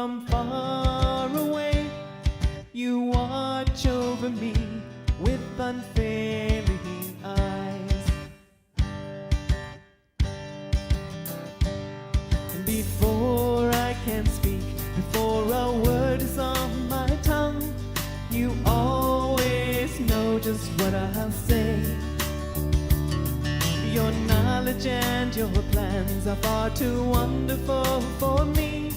from far away. You watch over me with unfailing eyes. And before I can speak, before a word is on my tongue, you always know just what I'll say. Your knowledge and your plans are far too wonderful for me,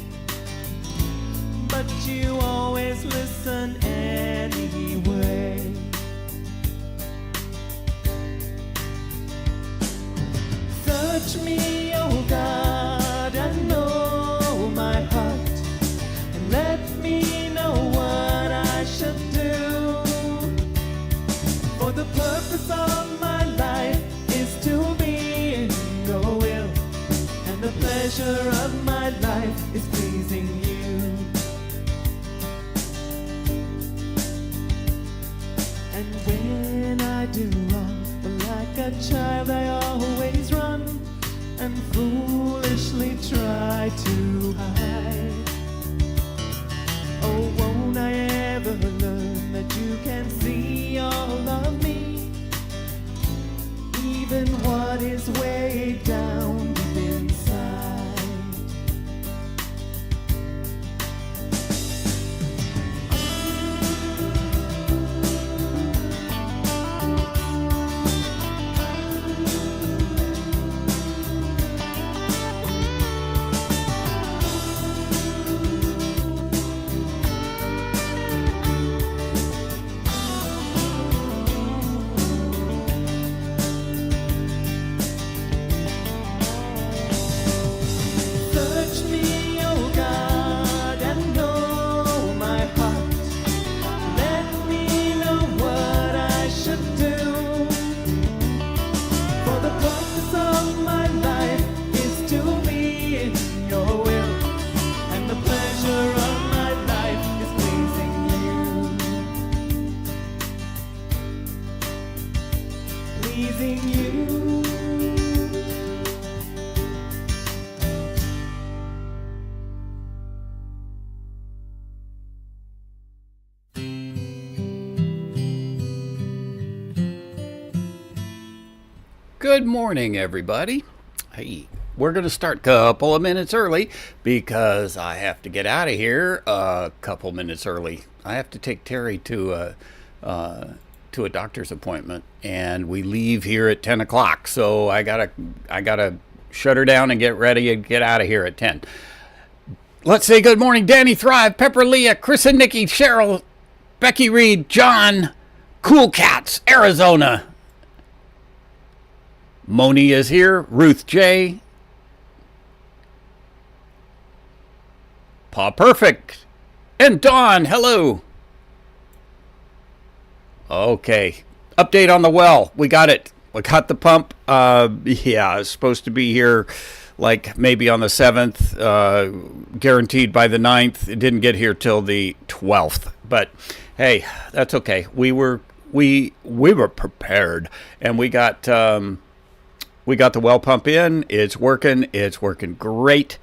but you always listen anyway. Search me, oh God, and know my heart, and let me know what I should do. For the purpose of my life is to be in your will, and the pleasure of my life is pleasing you. And when I do wrong, like a child I always run and foolishly try to hide. Oh, won't I ever learn that you can see all of me, even what is way down deep inside. Good morning, everybody. Hey, we're going to start a couple of minutes early because I have to get out of here a couple minutes early. I have to take Terry to a doctor's appointment, and we leave here at 10 o'clock. So I gotta shut her down and get ready and get out of here at 10. Let's say good morning, Danny Thrive, Pepper Leah, Chris and Nikki, Cheryl, Becky Reed, John, Cool Cats, Arizona. Moni is here, Ruth J, Paw Perfect, and Dawn, hello. Okay, update on the well. We got it. We got the pump. Yeah, it's supposed to be here like maybe on the 7th, guaranteed by the 9th. It didn't get here till the 12th. But hey, that's okay. We were prepared, and we got the well pump in. It's working. It's working great.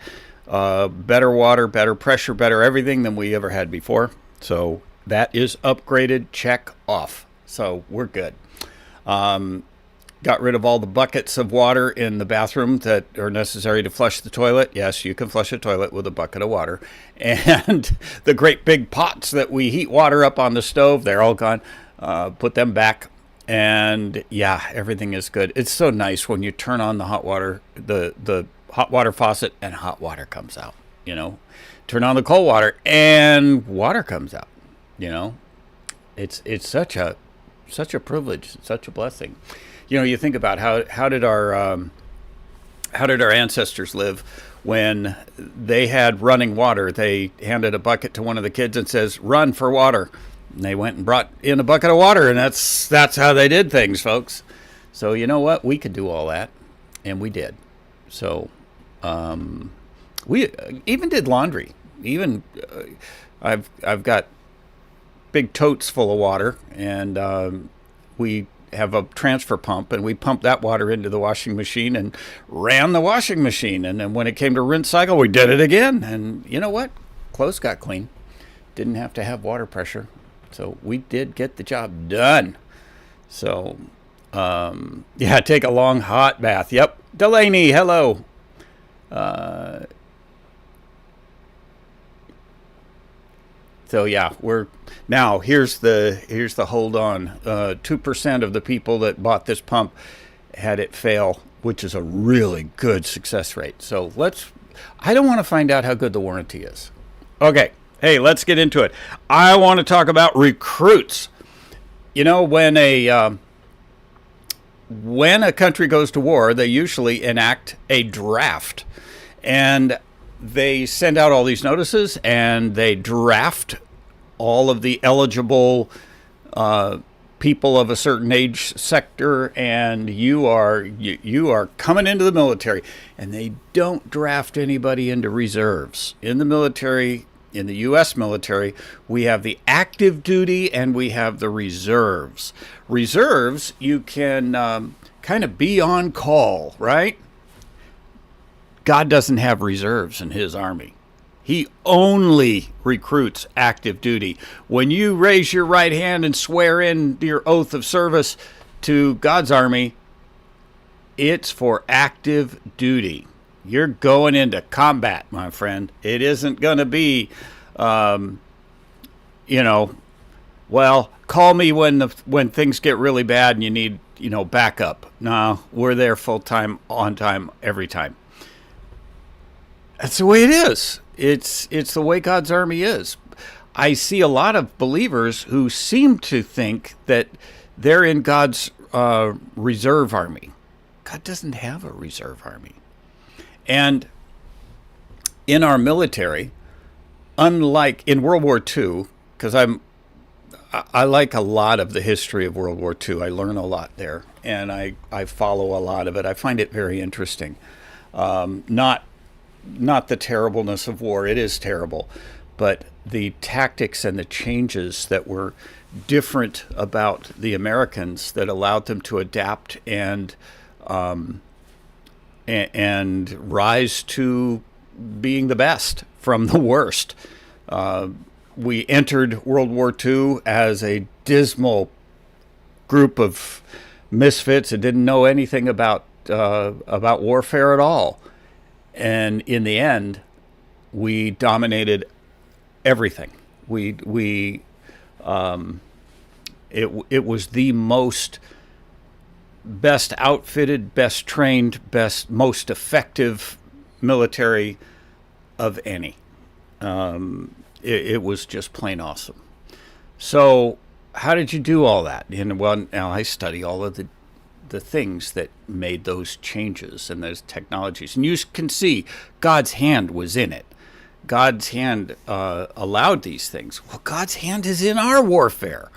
Better water, better pressure, better everything than we ever had before. So that is upgraded. Check off. So we're good. Got rid of all the buckets of water in the bathroom that are necessary to flush the toilet. Yes, you can flush a toilet with a bucket of water. And the great big pots that we heat water up on the stove, they're all gone. Put them back. And yeah, everything is good. It's so nice when you turn on the hot water, the hot water faucet, and hot water comes out, you know. Turn on the cold water and water comes out, you know. It's such a privilege, such a blessing. You know, you think about how did our ancestors live when they had running water? They handed a bucket to one of the kids and says, "Run for water." And they went and brought in a bucket of water, and that's how they did things, folks. So you know what? We could do all that, and we did. So we even did laundry. Even I've got big totes full of water, and we have a transfer pump, and we pumped that water into the washing machine and ran the washing machine. And then when it came to rinse cycle, we did it again. And you know what? clothes got clean. Didn't have to have water pressure. So we did get the job done. So, yeah, take a long hot bath. Yep. Delaney, hello. So yeah, here's the hold on. 2% of the people that bought this pump had it fail, which is a really good success rate. So I don't want to find out how good the warranty is. Okay, hey, let's get into it. I want to talk about recruits. You know, when a country goes to war, they usually enact a draft, and they send out all these notices, and they draft all of the eligible people of a certain age sector, and you are coming into the military. And they don't draft anybody into reserves. In the military, in the U.S. military, we have the active duty and we have the reserves. Reserves, you can kind of be on call, right? God doesn't have reserves in his army. He only recruits active duty. When you raise your right hand and swear in your oath of service to God's army, it's for active duty. You're going into combat, my friend. It isn't going to be, well, call me when things get really bad and you need, backup. No, we're there full time, on time, every time. That's the way it is. It's the way God's army is. I see a lot of believers who seem to think that they're in God's reserve army. God doesn't have a reserve army. And in our military, unlike in World War II, because I like a lot of the history of World War II. I learn a lot there, and I follow a lot of it. I find it very interesting. Not the terribleness of war. It is terrible. But the tactics and the changes that were different about the Americans that allowed them to adapt and rise to being the best from the worst. We entered World War II as a dismal group of misfits that didn't know anything about warfare at all. And in the end, we dominated everything. It was the most best outfitted, best trained, most effective military of any. It was just plain awesome. So how did you do all that? And well, now I study all of the things that made those changes and those technologies. And you can see God's hand was in it. God's hand allowed these things. Well, God's hand is in our warfare.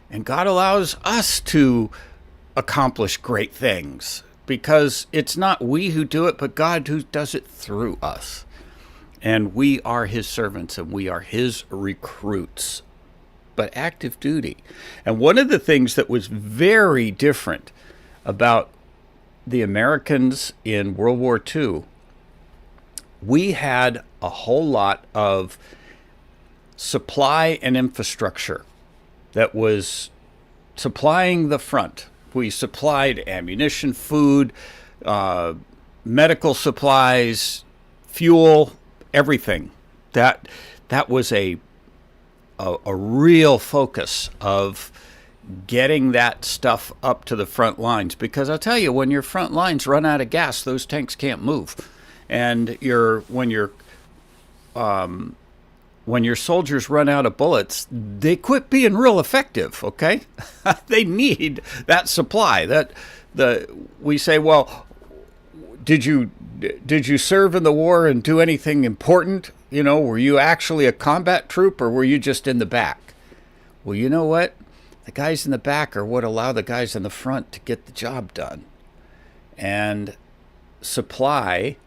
And God allows us to accomplish great things because it's not we who do it, but God who does it through us. And we are his servants and we are his recruits, but active duty. And one of the things that was very different about the Americans in World War II, we had a whole lot of supply and infrastructure that was supplying the front. We supplied ammunition, food, medical supplies, fuel, everything. That was a real focus of getting that stuff up to the front lines, because I'll tell you, when your front lines run out of gas, those tanks can't move. And when your soldiers run out of bullets, they quit being real effective. Okay, they need that supply. We say, well, did you serve in the war and do anything important? Were you actually a combat troop or were you just in the back? Well, you know what? The guys in the back are what allow the guys in the front to get the job done. And supply,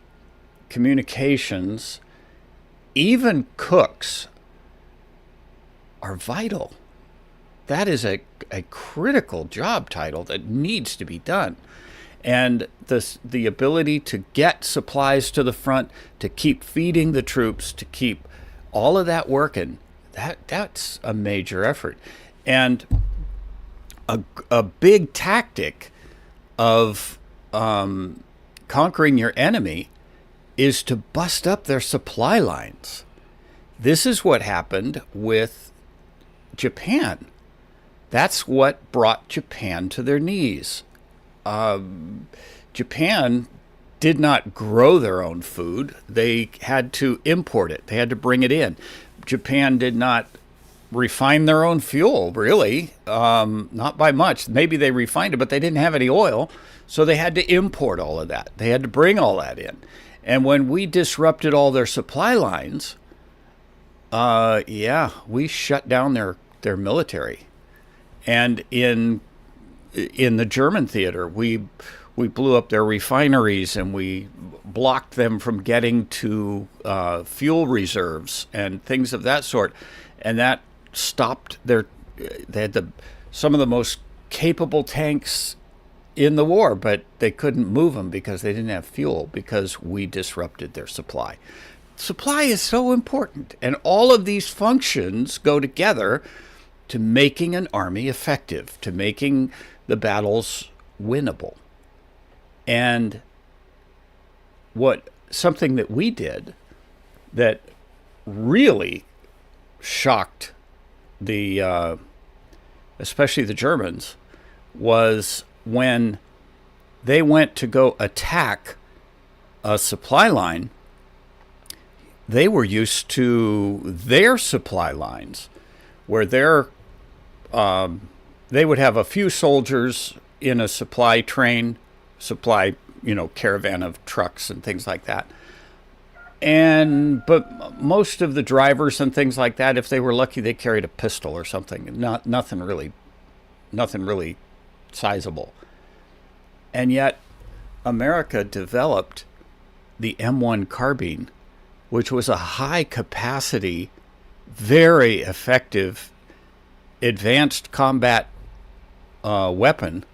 communications, even cooks are vital. That is a critical job title that needs to be done. And the ability to get supplies to the front, to keep feeding the troops, to keep all of that working, that's a major effort. And a big tactic of conquering your enemy is to bust up their supply lines. This is what happened with Japan. That's what brought Japan to their knees. Japan did not grow their own food. They had to import it. They had to bring it in. Japan did not refine their own fuel, really, not by much. Maybe they refined it, but they didn't have any oil, so they had to import all of that. They had to bring all that in. And when we disrupted all their supply lines, we shut down their military. And in the German theater, we blew up their refineries, and we blocked them from getting to fuel reserves and things of that sort. And that stopped they had some of the most capable tanks in the war, but they couldn't move them because they didn't have fuel, because we disrupted their supply. Supply is so important, and all of these functions go together to making an army effective, to making the battles winnable. And something that we did that really shocked especially the Germans, was when they went to go attack a supply line. They were used to their supply lines, where they would have a few soldiers in a supply train, caravan of trucks and things like that. But most of the drivers and things like that, if they were lucky, they carried a pistol or something. Nothing really sizable. And yet, America developed the M1 carbine, which was a high capacity, very effective, advanced combat weapon,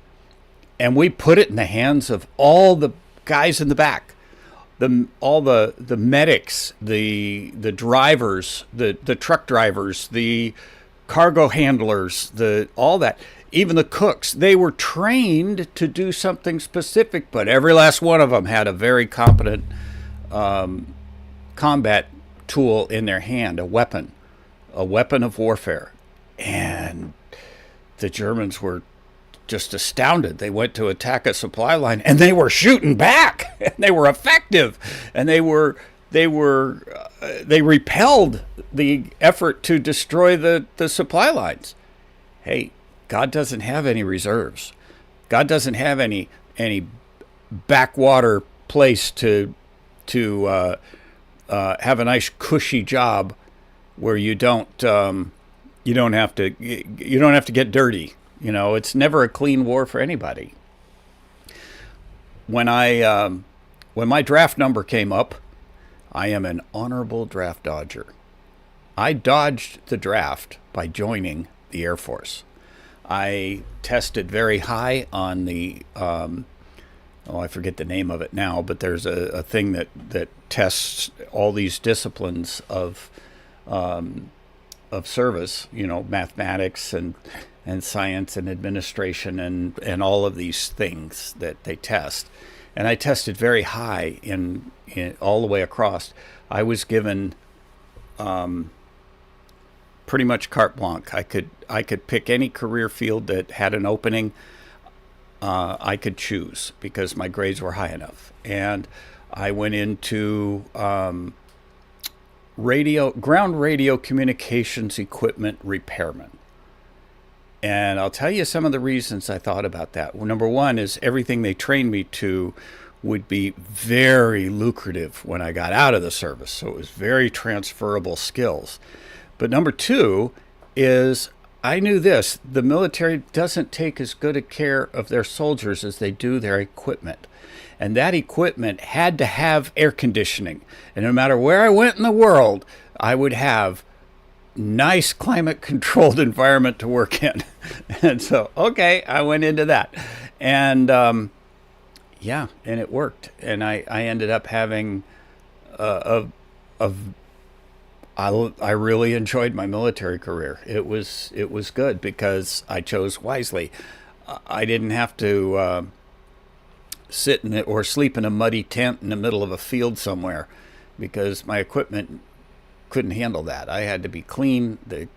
and we put it in the hands of all the guys in the back. All the medics, the drivers, the truck drivers, the cargo handlers, all that, even the cooks. They were trained to do something specific, but every last one of them had a very competent combat tool in their hand, a weapon of warfare. And the Germans were just astounded. They went to attack a supply line, and they were shooting back, and they were effective, and they repelled the effort to destroy the supply lines. Hey, God doesn't have any reserves. God doesn't have any backwater place to have a nice cushy job where you don't have to get dirty. It's never a clean war for anybody. When my draft number came up, I am an honorable draft dodger. I dodged the draft by joining the Air Force. I tested very high on the, I forget the name of it now, but there's a thing that tests all these disciplines of service, mathematics and science and administration and all of these things that they test. And I tested very high in all the way across. I was given pretty much carte blanche. I could pick any career field that had an opening. I could choose because my grades were high enough. And I went into ground radio communications equipment repairman. And I'll tell you some of the reasons I thought about that. Well, number one is everything they trained me to would be very lucrative when I got out of the service. So it was very transferable skills. But number two is I knew this. The military doesn't take as good a care of their soldiers as they do their equipment. And that equipment had to have air conditioning. And no matter where I went in the world, I would have nice climate controlled environment to work in. And so, okay, I went into that. And and it worked. And I ended up having a I really enjoyed my military career. It was good because I chose wisely. I didn't have to sit in it or sleep in a muddy tent in the middle of a field somewhere because my equipment couldn't handle that. I had to be clean. The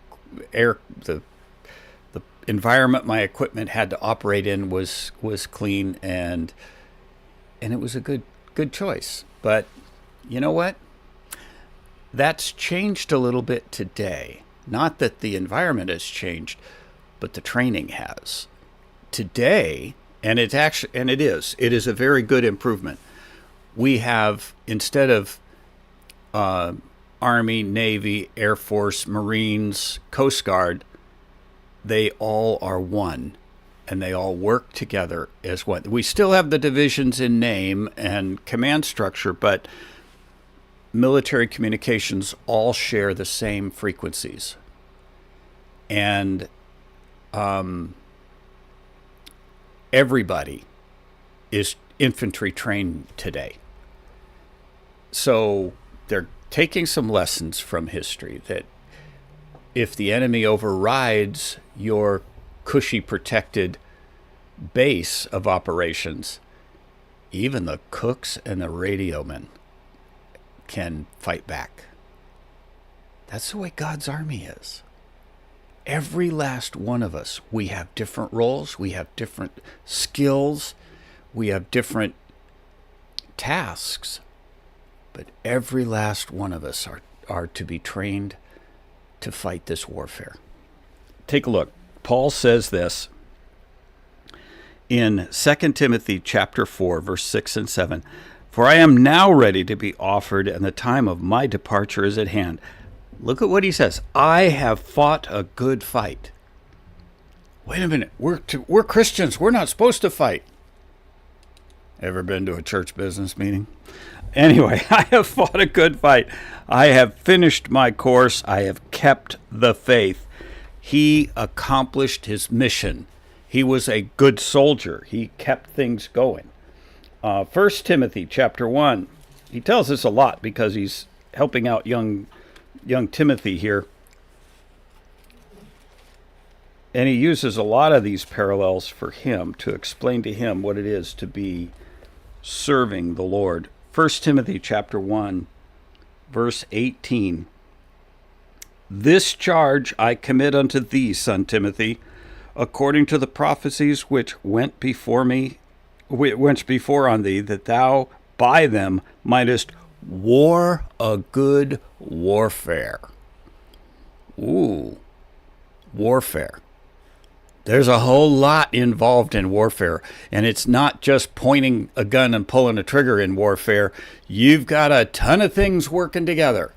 environment my equipment had to operate in was clean, and it was a good choice. But you know what? That's changed a little bit today. Not that the environment has changed, but the training has. Today, and it is a very good improvement. We have, instead of Army, Navy, Air Force, Marines, Coast Guard, they all are one, and they all work together as one. We still have the divisions in name and command structure, but military communications all share the same frequencies. And everybody is infantry trained today. So they're taking some lessons from history that if the enemy overrides your cushy protected base of operations, even the cooks and the radio men can fight back. That's the way God's army is. Every last one of us, we have different roles, we have different skills, we have different tasks, but every last one of us are to be trained to fight this warfare. Take a look. Paul says this in 2 Timothy chapter 4, verse 6 and 7. For I am now ready to be offered, and the time of my departure is at hand. Look at what he says. I have fought a good fight. Wait a minute. We're Christians. We're not supposed to fight. Ever been to a church business meeting? Anyway, I have fought a good fight. I have finished my course. I have kept the faith. He accomplished his mission. He was a good soldier. He kept things going. 1 Timothy chapter 1. He tells us a lot because he's helping out young Timothy here. And he uses a lot of these parallels for him to explain to him what it is to be serving the Lord. 1 Timothy chapter 1, verse 18. This charge I commit unto thee, son Timothy, according to the prophecies which went before on thee, that thou by them mightest war a good warfare. Ooh, warfare. There's a whole lot involved in warfare, and it's not just pointing a gun and pulling a trigger in warfare. You've got a ton of things working together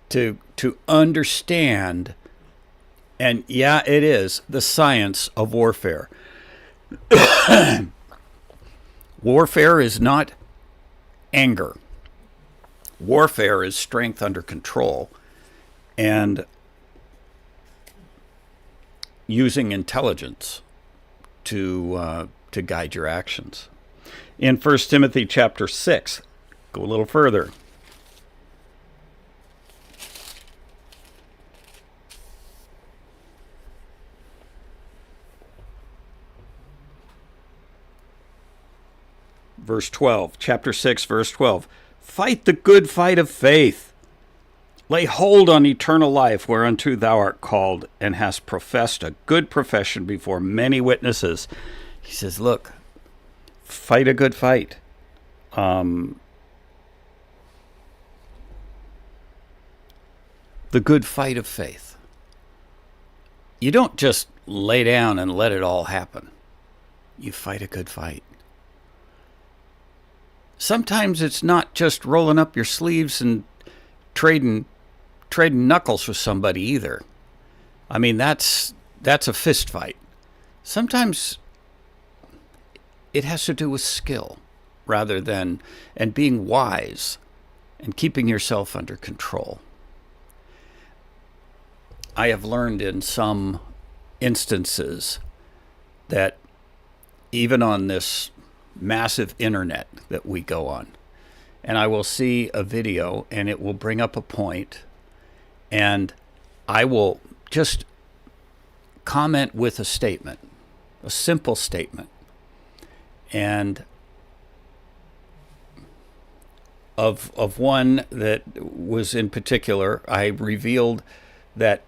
to understand, and yeah, it is the science of warfare. Warfare is not anger. Warfare is strength under control and using intelligence to guide your actions. In 1 Timothy chapter 6, go a little further. Verse 12, chapter 6, verse 12. Fight the good fight of faith. Lay hold on eternal life, whereunto thou art called, and hast professed a good profession before many witnesses. He says, look, fight a good fight. The good fight of faith. You don't just lay down and let it all happen. You fight a good fight. Sometimes it's not just rolling up your sleeves and trading knuckles with somebody either. I mean, that's a fist fight. Sometimes it has to do with skill rather than, and being wise and keeping yourself under control. I have learned in some instances that even on this massive internet that we go on, and I will see a video and it will bring up a point And I will just comment with a statement, a simple statement. And of one that was in particular, I revealed that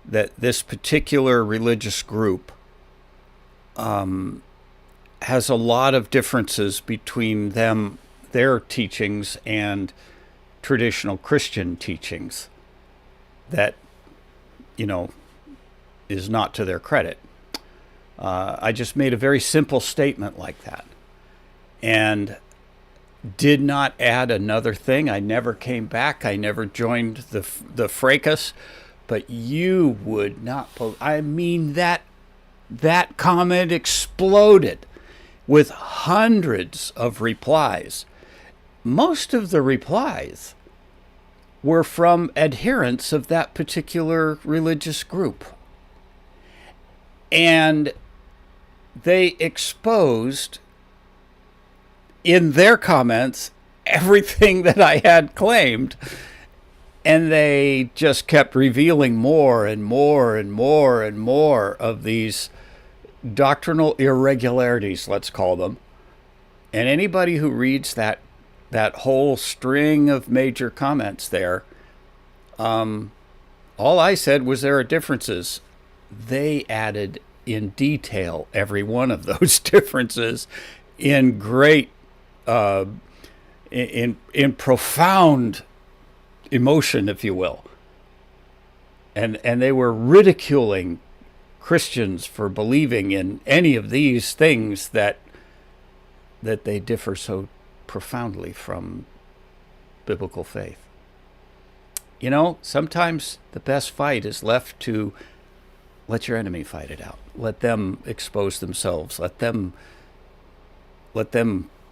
this particular religious group has a lot of differences between their teachings and traditional Christian teachings that, is not to their credit. I just made a very simple statement like that and did not add another thing. I never came back. I never joined the fracas, but you would not. I mean, that comment exploded with hundreds of replies. Most of the replies were from adherents of that particular religious group. And they exposed in their comments everything that I had claimed. And they just kept revealing more and more and more and more of these doctrinal irregularities, let's call them. And anybody who reads that whole string of major comments there, all I said was there are differences. They added in detail every one of those differences in great, in profound emotion, if you will. And they were ridiculing Christians for believing in any of these things that they differ so profoundly from biblical faith. Sometimes the best fight is left to let your enemy fight it out. Let them expose themselves. Let them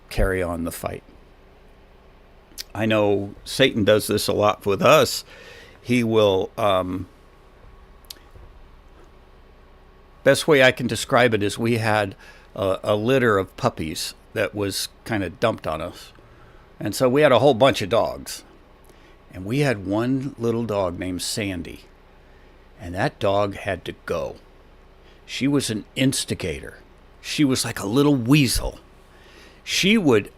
carry on the fight. I know Satan does this a lot with us. He will, best way I can describe it is we had a litter of puppies that was kind of dumped on us. And so we had a whole bunch of dogs. And we had one little dog named Sandy. And that dog had to go. She was an instigator. She was like a little weasel. She would,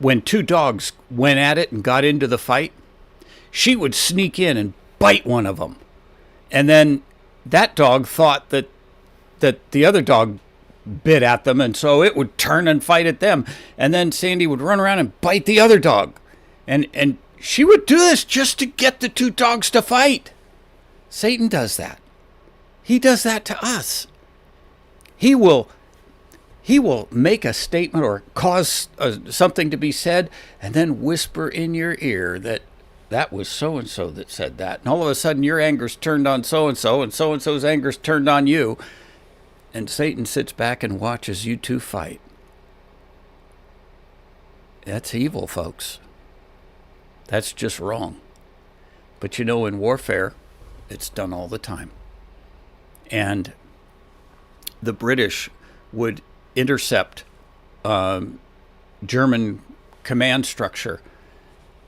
when two dogs went at it and got into the fight, she would sneak in and bite one of them. And then that dog thought that the other dog bit at them, and so it would turn and fight at them. And then Sandy would run around and bite the other dog. And she would do this just to get the two dogs to fight. Satan does that. He does that to us. He will make a statement or cause something to be said and then whisper in your ear that was so-and-so that said that. And all of a sudden your anger's turned on so-and-so and so-and-so's anger's turned on you. And Satan sits back and watches you two fight. That's evil, folks. That's just wrong. But in warfare, it's done all the time. And the British would intercept German command structure.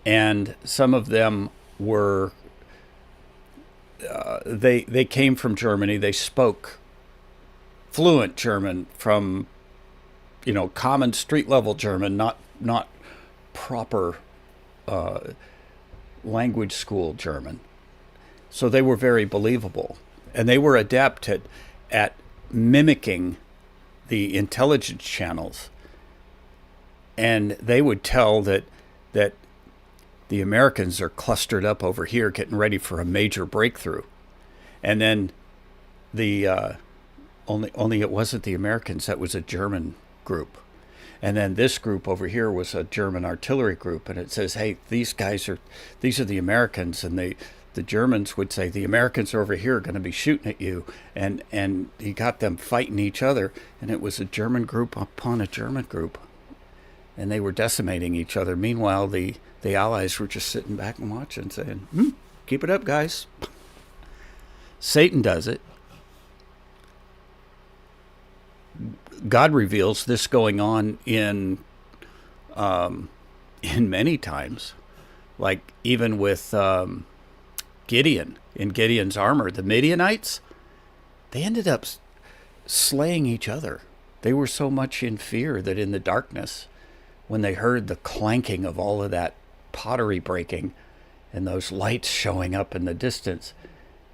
And some of them were, they came from Germany. They spoke fluent German from, common street level German, not proper language school German. So they were very believable. And they were adept at mimicking the intelligence channels. And they would tell that the Americans are clustered up over here getting ready for a major breakthrough. And then only it wasn't the Americans, that was a German group. And then this group over here was a German artillery group, and it says, hey, these are the Americans, and the Germans would say, the Americans are over here going to be shooting at you, and he got them fighting each other, and it was a German group upon a German group, and they were decimating each other. Meanwhile, the Allies were just sitting back and watching, saying, keep it up, guys. Satan does it. God reveals this going on in many times, like even with Gideon in Gideon's armor. The Midianites, they ended up slaying each other. They were so much in fear that in the darkness, when they heard the clanking of all of that pottery breaking and those lights showing up in the distance,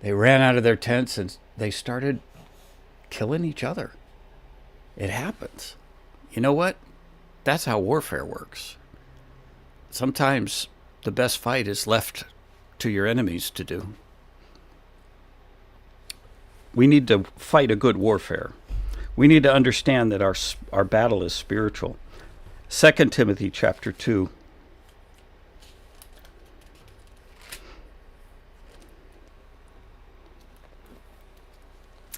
they ran out of their tents and they started killing each other. It happens. You know what? That's how warfare works. Sometimes the best fight is left to your enemies to do. We need to fight a good warfare. We need to understand that our battle is spiritual. 2 Timothy chapter 2,